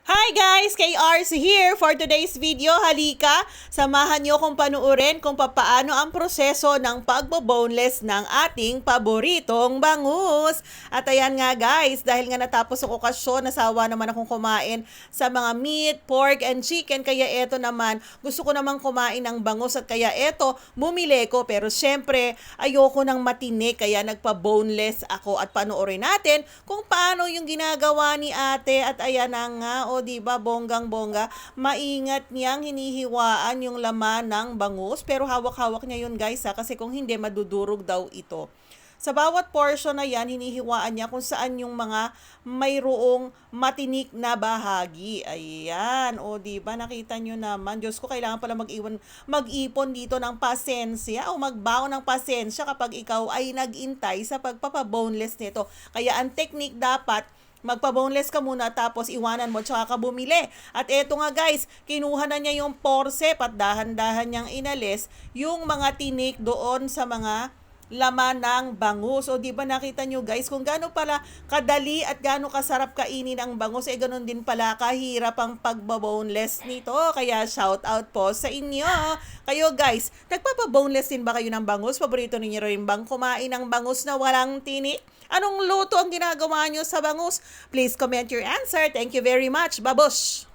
Hi guys! KRC here for today's video. Halika, samahan niyo kung panuorin kung papaano ang proseso ng pagbo-boneless ng ating paboritong bangus. At ayan nga guys, dahil nga natapos ang okasyon, nasawa naman akong kumain sa mga meat, pork, and chicken. Kaya eto naman, gusto ko namang kumain ng bangus at kaya eto, bumili ko. Pero syempre, ayoko ng matinik kaya nagpa-boneless ako at panuorin natin kung paano yung ginagawa ni ate. At ayan na nga, o di ba bonggang-bongga, maingat niyang hinihiwaan yung laman ng bangus pero hawak-hawak niya yun guys ha, kasi kung hindi madudurog daw ito. Sa bawat portion na yan, hinihiwaan niya kung saan yung mga mayroong matinik na bahagi. Ayan. O, di ba nakita nyo naman. Diyos ko, kailangan pala mag-ipon dito ng pasensya o magbaon ng pasensya kapag ikaw ay nag-intay sa pagpapaboneless nito. Kaya ang technique dapat, magpa-boneless ka muna tapos iwanan mo tsaka ka bumili. At eto nga guys, kinuha na niya yung forceps at dahan-dahan niyang inalis yung mga tinik doon sa mga laman ng bangus. O di ba nakita nyo guys kung gaano pala kadali at gaano kasarap kainin ang bangus, eh ganun din pala kahirap ang pagbaboneless nito. Kaya shout out po sa inyo. Kayo guys, nagpapaboneless din ba kayo ng bangus? Paborito ninyo rin bang kumain ng bangus na walang tinik? Anong luto ang ginagawa nyo sa bangus? Please comment your answer. Thank you very much. Babush!